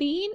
3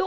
تو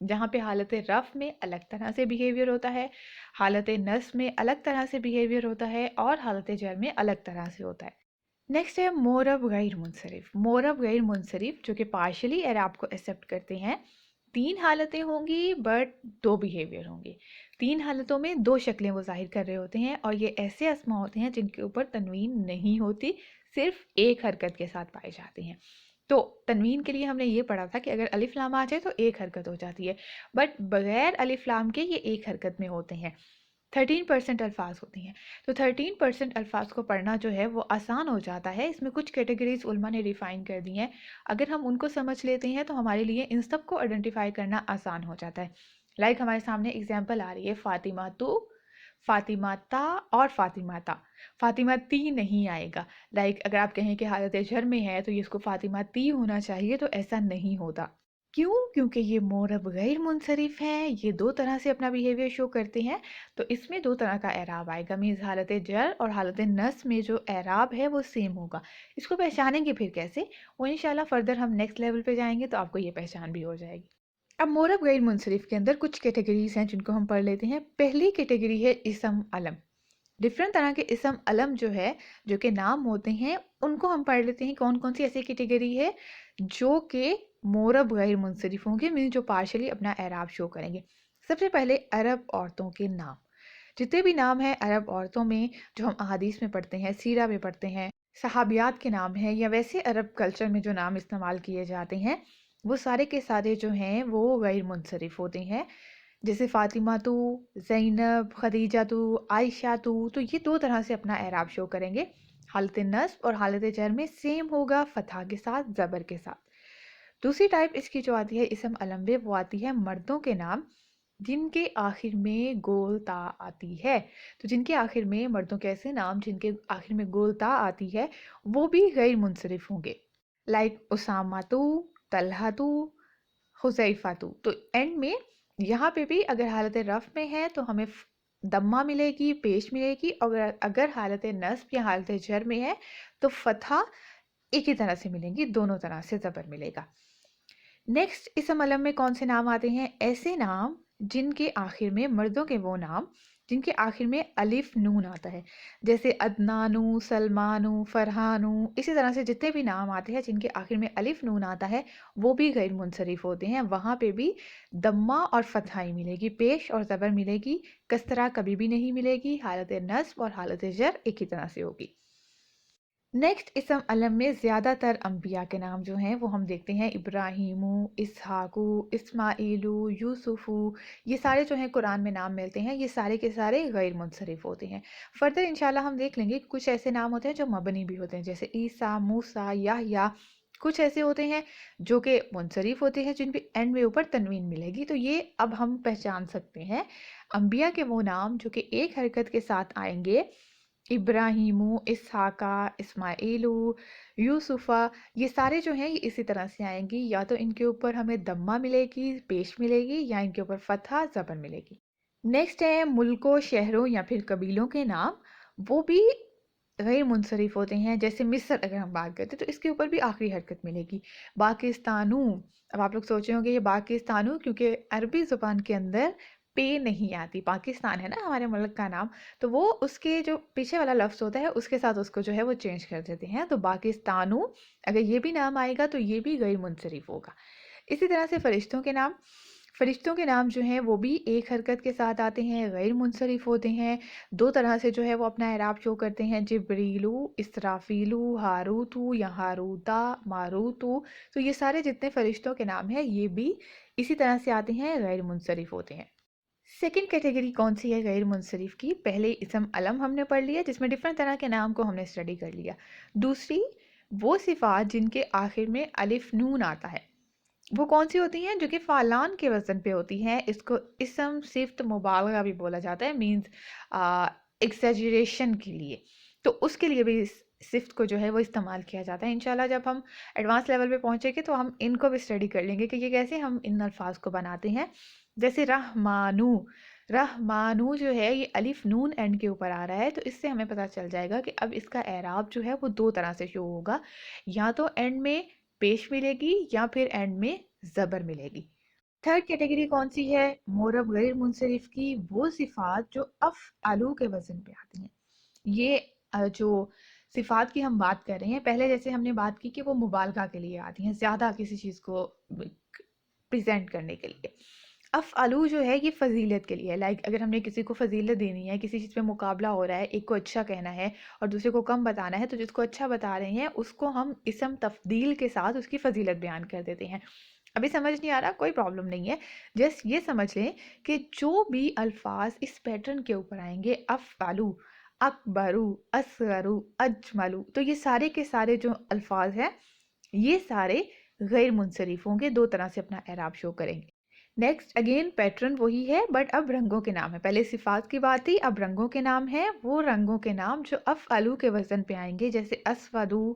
جہاں پہ حالت رفع میں الگ طرح سے بیہیویئر ہوتا ہے، حالت نصب میں الگ طرح سے بیہیویئر ہوتا ہے، اور حالت جر میں الگ طرح سے ہوتا ہے۔ نیکسٹ ہے مورب غیر منصرف۔ مورب غیر منصرف جو کہ پارشلی اعراب کو ایکسیپٹ کرتے ہیں، 3 حالتیں ہوں گی بٹ 2 بیہیویئر ہوں گے۔ 3 حالتوں میں 2 شکلیں وہ ظاہر کر رہے ہوتے ہیں، اور یہ ایسے اسما ہوتے ہیں جن کے اوپر تنوین نہیں ہوتی، صرف ایک حرکت کے ساتھ پائے جاتے ہیں۔ تو تنوین کے لیے ہم نے یہ پڑھا تھا کہ اگر الف لام آ جائے تو ایک حرکت ہو جاتی ہے، بٹ بغیر الف لام کے یہ ایک حرکت میں ہوتے ہیں۔ 13% الفاظ ہوتی ہیں، تو 13% الفاظ کو پڑھنا جو ہے وہ آسان ہو جاتا ہے۔ اس میں کچھ کیٹیگریز علماء نے ریفائن کر دی ہیں، اگر ہم ان کو سمجھ لیتے ہیں تو ہمارے لیے ان سب کو آئیڈینٹیفائی کرنا آسان ہو جاتا ہے۔ لائک ہمارے سامنے اگزامپل آ رہی ہے فاطمہ تو، فاطمہ تا اور فاطمہ تا۔ فاطمہ تی نہیں آئے گا۔ لائک اگر آپ کہیں کہ حالت جر میں ہے تو یہ اس کو فاطمہ تی ہونا چاہیے، تو ایسا نہیں ہوتا۔ کیوں؟ کیونکہ یہ مورب غیر منصرف ہے، یہ 2 طرح سے اپنا بیہیویئر شو کرتے ہیں، تو اس میں 2 طرح کا اعراب آئے گا، مینز حالت جر اور حالت نصب میں جو اعراب ہے وہ سیم ہوگا۔ اس کو پہچانیں گے پھر کیسے؟ وہ انشاءاللہ فردر ہم نیکسٹ لیول پہ جائیں گے تو آپ کو یہ پہچان بھی ہو جائے گی۔ اب مورب غیر منصرف کے اندر کچھ کیٹیگریز ہیں جن کو ہم پڑھ لیتے ہیں۔ پہلی کیٹیگری ہے اسم علم۔ ڈفرنٹ طرح کے اسم علم جو ہے، جو کہ نام ہوتے ہیں، ان کو ہم پڑھ لیتے ہیں کون کون سی ایسی کیٹیگری ہے جو کہ مورب غیر منصرف ہوں گے، مین جو پارشلی اپنا اعراب شو کریں گے۔ سب سے پہلے عرب عورتوں کے نام۔ جتنے بھی نام ہیں عرب عورتوں میں جو ہم احادیث میں پڑھتے ہیں، سیرہ میں پڑھتے ہیں، صحابیات کے نام ہیں، یا ویسے عرب کلچر میں جو نام استعمال کیے جاتے ہیں، وہ سارے کے سارے جو ہیں وہ غیر منصرف ہوتے ہیں۔ جیسے فاطمہ تو، زینب، خدیجہ تو، عائشہ تو یہ 2 طرح سے اپنا اعراب شو کریں گے۔ حالت نصب اور حالت جر میں سیم ہوگا، فتحہ کے ساتھ، زبر کے ساتھ۔ دوسری ٹائپ اس کی جو آتی ہے اسم علم میں، وہ آتی ہے مردوں کے نام جن کے آخر میں گول تا آتی ہے۔ تو جن کے آخر میں، مردوں کے ایسے نام جن کے آخر میں گول تا آتی ہے، وہ بھی غیر منصرف ہوں گے۔ لائک اسامہ تو، طلحہ تو، حذیفہ تو اینڈ میں یہاں پہ بھی اگر حالت رفع میں ہے تو ہمیں دمہ ملے گی، پیش ملے گی، اور اگر حالت نصب یا حالت جر میں ہے تو فتحہ ایک ہی طرح سے ملیں گی، دونوں طرح سے زبر ملے گا۔ نیکسٹ اسم علم میں کون سے نام آتے ہیں؟ ایسے نام جن کے آخر میں، مردوں کے وہ نام جن کے آخر میں الف نون آتا ہے، جیسے عدنانو، سلمانو، فرحانو، اسی طرح سے جتنے بھی نام آتے ہیں جن کے آخر میں الف نون آتا ہے وہ بھی غیر منصرف ہوتے ہیں۔ وہاں پہ بھی دمہ اور فتحہ ہی ملے گی، پیش اور زبر ملے گی، کسرہ کبھی بھی نہیں ملے گی۔ حالت نصب اور حالت جر ایک ہی طرح سے ہوگی۔ نیکسٹ اسم علم میں زیادہ تر انبیاء کے نام جو ہیں وہ ہم دیکھتے ہیں ابراہیمو، اسحاقو، اسماعیلو، یوسفو، یہ سارے جو ہیں قرآن میں نام ملتے ہیں، یہ سارے کے سارے غیر منصرف ہوتے ہیں۔ فردر انشاءاللہ ہم دیکھ لیں گے کہ کچھ ایسے نام ہوتے ہیں جو مبنی بھی ہوتے ہیں، جیسے عیسیٰ، موسیٰ، یحییٰ۔ کچھ ایسے ہوتے ہیں جو کہ منصرف ہوتے ہیں جن پہ اینڈ میں اوپر تنوین ملے گی، تو یہ اب ہم پہچان سکتے ہیں انبیاء کے وہ نام جو کہ ایک حرکت کے ساتھ آئیں گے، ابراہیمو، اسحاقہ، اسماعیلو، یوسفہ، یہ سارے جو ہیں یہ اسی طرح سے آئیں گی، یا تو ان کے اوپر ہمیں دمہ ملے گی، پیش ملے گی، یا ان کے اوپر فتحہ، زبر ملے گی۔ نیکسٹ ہے ملکوں، شہروں یا پھر قبیلوں کے نام، وہ بھی غیر منصرف ہوتے ہیں۔ جیسے مصر اگر ہم بات کرتے ہیں تو اس کے اوپر بھی آخری حرکت ملے گی۔ باکستانو، اب آپ لوگ سوچے ہوں گے یہ باکستانو کیونکہ عربی زبان کے اندر پے نہیں آتی، پاکستان ہے نا ہمارے ملک کا نام، تو وہ اس کے جو پیچھے والا لفظ ہوتا ہے اس کے ساتھ اس کو جو ہے وہ چینج کر دیتے ہیں، تو باکستانو اگر یہ بھی نام آئے گا تو یہ بھی غیر منصرف ہوگا۔ اسی طرح سے فرشتوں کے نام، فرشتوں کے نام جو ہیں وہ بھی ایک حرکت کے ساتھ آتے ہیں، غیر منصرف ہوتے ہیں، 2 طرح سے جو ہے وہ اپنا اعراب شو کرتے ہیں، جبریلو، اسرافیلو، ہاروتو یا ہاروتا، ماروتو، تو یہ سارے جتنے فرشتوں کے نام ہیں یہ بھی اسی طرح سے آتے ہیں، غیر منصرف ہوتے ہیں۔ سیکنڈ کیٹیگری کون سی ہے غیر منصرف کی؟ پہلے اسم علم ہم نے پڑھ لیا جس میں ڈفرنٹ طرح کے نام کو ہم نے اسٹڈی کر لیا۔ دوسری وہ صفات جن کے آخر میں الف نون آتا ہے، وہ کون سی ہوتی ہیں؟ جو کہ فعلان کے وزن پہ ہوتی ہیں۔ اس کو اسم صفت مبالغہ بھی بولا جاتا ہے، مینز ایکسیجریشن کے لیے، تو اس کے لیے بھی اس صفت کو جو ہے وہ استعمال کیا جاتا ہے۔ انشاءاللہ جب ہم ایڈوانس لیول پہ پہنچے گے تو ہم ان کو بھی اسٹڈی کر لیں گے کہ یہ کیسے ہم ان الفاظ کو بناتے ہیں۔ جیسے رحمانو، رحمانو جو ہے یہ الف نون اینڈ کے اوپر آ رہا ہے، تو اس سے ہمیں پتہ چل جائے گا کہ اب اس کا اعراب جو ہے وہ 2 طرح سے شو ہوگا، یا تو اینڈ میں پیش ملے گی یا پھر اینڈ میں زبر ملے گی۔ تھرڈ کیٹیگری کون سی ہے؟ مورب غیر منصرف کی وہ صفات جو افعلو کے وزن پہ آتی ہیں. یہ جو صفات کی ہم بات کر رہے ہیں، پہلے جیسے ہم نے بات کی کہ وہ مبالغہ کے لیے آتی ہیں، زیادہ کسی چیز کو پریزنٹ کرنے کے لیے. افعلو جو ہے یہ فضیلت کے لیے، لائک اگر ہم نے کسی کو فضیلت دینی ہے، کسی چیز پہ مقابلہ ہو رہا ہے، ایک کو اچھا کہنا ہے اور دوسرے کو کم بتانا ہے، تو جس کو اچھا بتا رہے ہیں اس کو ہم اسم تفضیل کے ساتھ اس کی فضیلت بیان کر دیتے ہیں. ابھی سمجھ نہیں آ رہا، کوئی پرابلم نہیں ہے، جسٹ یہ سمجھ لیں کہ جو بھی الفاظ اس پیٹرن کے اوپر آئیں گے، افعلو، اکبرو، اصغرو، اجملو، تو یہ سارے کے سارے جو الفاظ ہیں یہ سارے غیر منصرف ہوں گے، دو طرح سے اپنا اعراب شو کریں گے. نیکسٹ اگین پیٹرن وہی ہے بٹ اب رنگوں کے نام ہے. پہلے صفات کی بات تھی، اب رنگوں کے نام ہیں. وہ رنگوں کے نام جو افعلو کے وزن پہ آئیں گے، جیسے اسودو،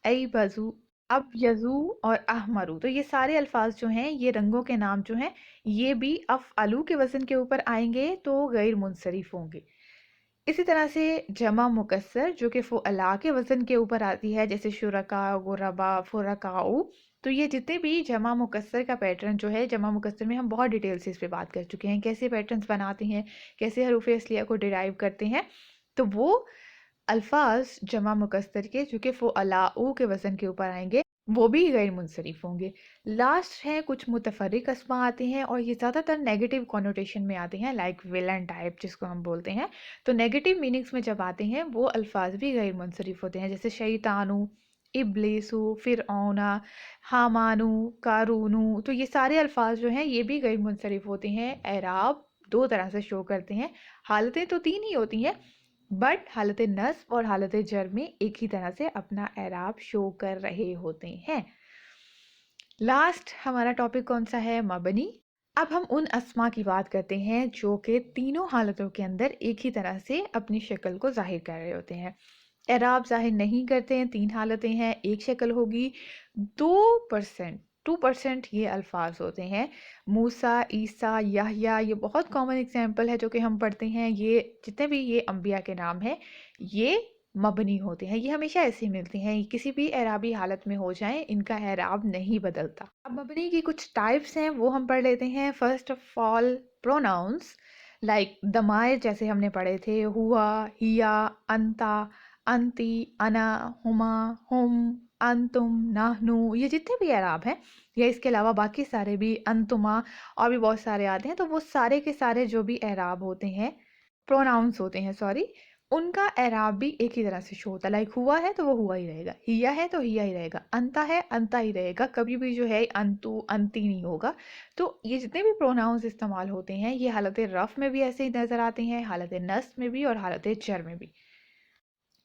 ایبزو، ابیضو اور احمرو. تو یہ سارے الفاظ جو ہیں، یہ رنگوں کے نام جو ہیں، یہ بھی افعلو کے وزن کے اوپر آئیں گے تو غیر منصرف ہوں گے. اسی طرح سے جمع مکسر جو کہ فعلا کے وزن کے اوپر آتی ہے، جیسے شرکا، غربا، فرقاؤ. تو یہ جتنے بھی جمع مکسر کا پیٹرن جو ہے، جمع مکسر میں ہم بہت ڈیٹیل سے اس پہ بات کر چکے ہیں، کیسے پیٹرنز بناتے ہیں، کیسے حروف اصلیہ کو ڈیرائیو کرتے ہیں. تو وہ الفاظ جمع مکسر کے جو کہ فعلاء کے وزن کے اوپر آئیں گے وہ بھی غیر منصرف ہوں گے. لاسٹ ہیں کچھ متفرق اسما آتے ہیں اور یہ زیادہ تر نیگیٹو کونوٹیشن میں آتے ہیں، لائک ویلن ٹائپ جس کو ہم بولتے ہیں. تو نیگیٹو میننگز میں جب آتے ہیں وہ الفاظ بھی غیر منصرف ہوتے ہیں، جیسے شیطانو، ابلیسو، فرعونہ، حامانو، کارونو. تو یہ سارے الفاظ جو ہیں یہ بھی غیر منصرف ہوتے ہیں. اعراب دو طرح سے شو کرتے ہیں، حالتیں تو تین ہی ہوتی ہیں بٹ حالت نصب اور حالت جر میں ایک ہی طرح سے اپنا اعراب شو کر رہے ہوتے ہیں. لاسٹ ہمارا ٹاپک کون سا ہے؟ مبنی. اب ہم ان اسما کی بات کرتے ہیں جو کہ تینوں حالتوں کے اندر ایک ہی طرح سے اپنی شکل کو ظاہر کر رہے ہوتے ہیں. اعراب ظاہر نہیں کرتے ہیں، تین حالتیں ہیں، ایک شکل ہوگی. 2% یہ الفاظ ہوتے ہیں، موسیٰ، عیسیٰ، یحییٰ. یہ بہت کامن ایگزامپل ہے جو کہ ہم پڑھتے ہیں. یہ جتنے بھی یہ انبیاء کے نام ہیں یہ مبنی ہوتے ہیں، یہ ہمیشہ ایسے ہی ملتے ہیں، کسی بھی اعرابی حالت میں ہو جائیں ان کا اعراب نہیں بدلتا. اب مبنی کی کچھ ٹائپس ہیں وہ ہم پڑھ لیتے ہیں. First of all pronouns, like ضمائر جیسے ہم نے پڑھے تھے، ہوا، ہیا، انتا، انتی، انا، ہما، ہم، انتم، نحنو. یہ جتنے بھی اعراب ہیں یا اس کے علاوہ باقی سارے بھی، انتما اور بھی بہت سارے آتے ہیں، تو وہ سارے کے سارے جو بھی اعراب ہوتے ہیں، پروناؤنس ہوتے ہیں سوری، ان کا اعراب بھی ایک ہی طرح سے شو ہوتا ہے. لائک ہوا ہے تو وہ ہوا ہی رہے گا، ہیا ہے تو ہیا ہی رہے گا، انتا ہے انتا ہی رہے گا، کبھی بھی جو ہے انتو انتی نہیں ہوگا. تو یہ جتنے بھی پروناؤنس استعمال ہوتے ہیں یہ حالت رفع میں بھی ایسے ہی نظر آتے ہیں، حالت نصب میں بھی اور حالت جر میں بھی.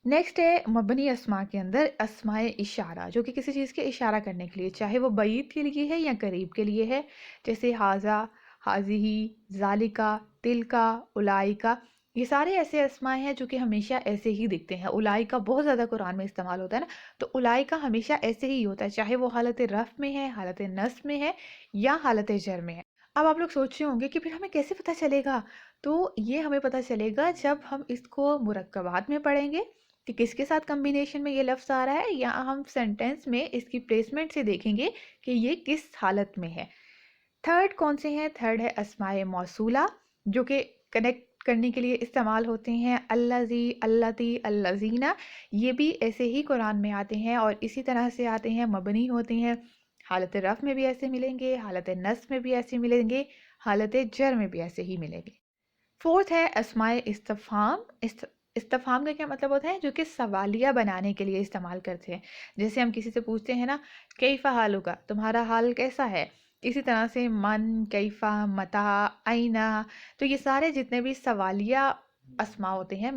نیکسٹ ہے مبنی اسما کے اندر اسماء اشارہ، جو کہ کسی چیز کے اشارہ کرنے کے لیے، چاہے وہ بعید کے لیے ہے یا قریب کے لیے ہے، جیسے حاذا، حاذیہی، ذالکا، تلکا، اولائکا. یہ سارے ایسے اسماء ہیں جو کہ ہمیشہ ایسے ہی دکھتے ہیں. اولائکا بہت زیادہ قرآن میں استعمال ہوتا ہے نا، تو اولائکا ہمیشہ ایسے ہی ہوتا ہے، چاہے وہ حالت رفع میں ہے، حالت نصب میں ہے یا حالت جر میں ہے. اب آپ لوگ سوچ رہے ہوں گے کہ پھر ہمیں کیسے پتہ چلے گا؟ تو یہ ہمیں پتہ چلے گا جب ہم اس کو مرکبات میں پڑھیں گے کہ کس کے ساتھ کمبینیشن میں یہ لفظ آ رہا ہے، یا ہم سینٹینس میں اس کی پلیسمنٹ سے دیکھیں گے کہ یہ کس حالت میں ہے. تھرڈ کون سے ہیں؟ تھرڈ ہے اسماء موصولہ جو کہ کنیکٹ کرنے کے لیے استعمال ہوتے ہیں، الذی، اللتی، الذین. یہ بھی ایسے ہی قرآن میں آتے ہیں اور اسی طرح سے آتے ہیں، مبنی ہوتے ہیں. حالت رفع میں بھی ایسے ملیں گے، حالت نصب میں بھی ایسے ملیں گے، حالت جر میں بھی ایسے ہی ملیں گے. فورتھ ہے اسماء استفہام. استفہام کا کیا مطلب ہوتا ہے؟ جو کہ سوالیہ بنانے کے لیے استعمال کرتے ہیں. جیسے ہم کسی سے پوچھتے ہیں نا، کیفا حالک، تمہارا حال کیسا ہے. اسی طرح سے من، کیفا، متا، اینا. تو یہ سارے جتنے بھی سوالیہ اسما ہوتے ہیں،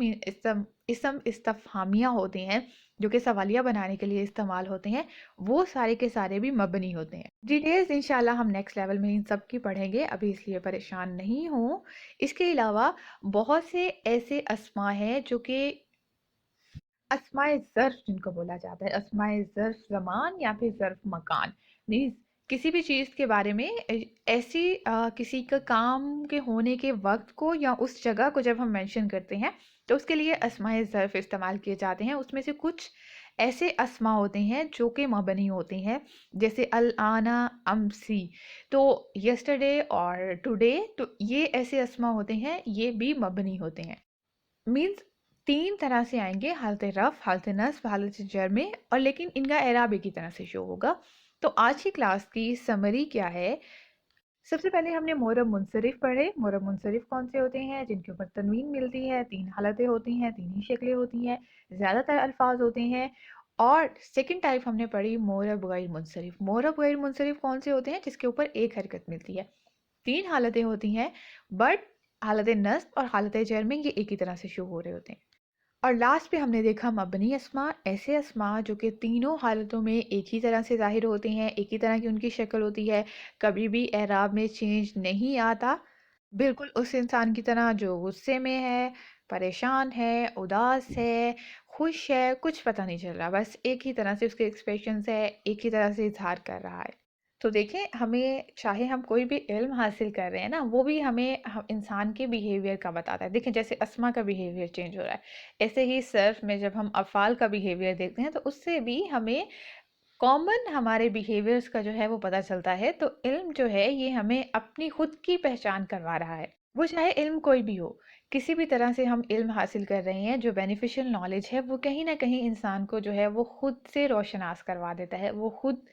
اسم استفہامیہ ہوتے ہیں جو کہ سوالیہ بنانے کے لیے استعمال ہوتے ہیں، وہ سارے کے سارے بھی مبنی ہوتے ہیں. ڈیٹیلز انشاءاللہ ہم نیکسٹ لیول میں ان سب کی پڑھیں گے، ابھی اس لیے پریشان نہیں ہوں. اس کے علاوہ بہت سے ایسے اسما ہیں جو کہ اسماء ظرف جن کو بولا جاتا ہے، اسماء ظرف زمان یا پھر ظرف مکان. مینز کسی بھی چیز کے بارے میں ایسی کسی کا کام کے ہونے کے وقت کو یا اس جگہ کو جب ہم مینشن کرتے ہیں تو اس کے لیے اسماء ظرف استعمال کیے جاتے ہیں. اس میں سے کچھ ایسے اسما ہوتے ہیں جو کہ مبنی ہوتے ہیں، جیسے الانا، امسی، تو یسٹرڈے اور ٹوڈے، تو یہ ایسے اسما ہوتے ہیں، یہ بھی مبنی ہوتے ہیں. مینس تین طرح سے آئیں گے، حالت رف، حالت نصب، حالت جر میں، اور لیکن ان کا اعراب ایک ہی طرح سے شو ہوگا. تو آج کی کلاس کی سمری کیا ہے؟ سب سے پہلے ہم نے مورب منصرف پڑھے. مورب منصرف کون سے ہوتے ہیں؟ جن کے اوپر تنوین ملتی ہے، تین حالتیں ہوتی ہیں، تین ہی شکلیں ہوتی ہیں، زیادہ تر الفاظ ہوتے ہیں. اور سیکنڈ ٹائپ ہم نے پڑھی مورب غیر منصرف. مورب غیر منصرف کون سے ہوتے ہیں؟ جس کے اوپر ایک حرکت ملتی ہے، تین حالتیں ہوتی ہیں، بٹ حالت نصب اور حالت جر میں یہ ایک ہی طرح سے شو ہو رہے ہوتے ہیں. اور لاسٹ پہ ہم نے دیکھا مبنی اسما، ایسے اسما جو کہ تینوں حالتوں میں ایک ہی طرح سے ظاہر ہوتے ہیں، ایک ہی طرح کی ان کی شکل ہوتی ہے، کبھی بھی اعراب میں چینج نہیں آتا، بالکل اس انسان کی طرح جو غصے میں ہے، پریشان ہے، اداس ہے، خوش ہے، کچھ پتہ نہیں چل رہا، بس ایک ہی طرح سے اس کے ایکسپریشنز ہے، ایک ہی طرح سے اظہار کر رہا ہے. تو دیکھیں، ہمیں چاہے ہم کوئی بھی علم حاصل کر رہے ہیں نا، وہ بھی ہمیں انسان کے بیہیویئر کا بتاتا ہے. دیکھیں جیسے اسما کا بیہیویئر چینج ہو رہا ہے، ایسے ہی صرف میں جب ہم افعال کا بیہیویئر دیکھتے ہیں تو اس سے بھی ہمیں کامن ہمارے بیہیویئرز کا جو ہے وہ پتہ چلتا ہے. تو علم جو ہے یہ ہمیں اپنی خود کی پہچان کروا رہا ہے، وہ چاہے علم کوئی بھی ہو. کسی بھی طرح سے ہم علم حاصل کر رہے ہیں، جو بینیفیشل نالج ہے وہ کہیں نہ کہیں انسان کو جو ہے وہ خود سے روشناس کروا دیتا ہے، وہ خود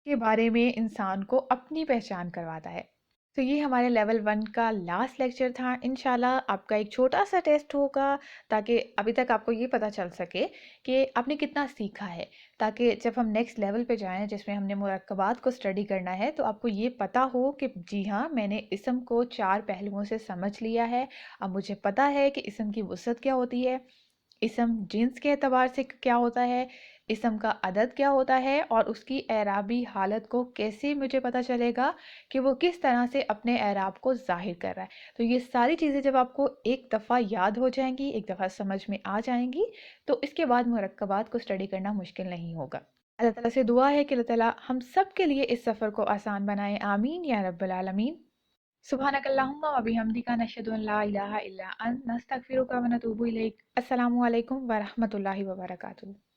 کے بارے میں انسان کو اپنی پہچان کرواتا ہے. تو یہ ہمارے لیول 1 کا لاسٹ لیکچر تھا. انشاءاللہ آپ کا ایک چھوٹا سا ٹیسٹ ہوگا تاکہ ابھی تک آپ کو یہ پتہ چل سکے کہ آپ نے کتنا سیکھا ہے، تاکہ جب ہم نیکسٹ لیول پہ جائیں جس میں ہم نے مرکبات کو سٹڈی کرنا ہے تو آپ کو یہ پتہ ہو کہ جی ہاں، میں نے اسم کو 4 پہلوؤں سے سمجھ لیا ہے. اب مجھے پتہ ہے کہ اسم کی وسعت کیا ہوتی ہے، اسم جنس کے اعتبار سے کیا ہوتا ہے، اسم کا عدد کیا ہوتا ہے، اور اس کی اعرابی حالت کو کیسے مجھے پتہ چلے گا کہ وہ کس طرح سے اپنے اعراب کو ظاہر کر رہا ہے. تو یہ ساری چیزیں جب آپ کو ایک دفعہ یاد ہو جائیں گی، ایک دفعہ سمجھ میں آ جائیں گی، تو اس کے بعد مرکبات کو سٹڈی کرنا مشکل نہیں ہوگا. اللہ تعالیٰ سے دعا ہے کہ اللہ تعالیٰ ہم سب کے لیے اس سفر کو آسان بنائے. آمین یا رب العالمین. سبحانک اللہم و بحمدک، نشہد ان لا الہ الا انت، نستغفرک و نتوب الیک. السلام علیکم ورحمۃ اللہ وبرکاتہ.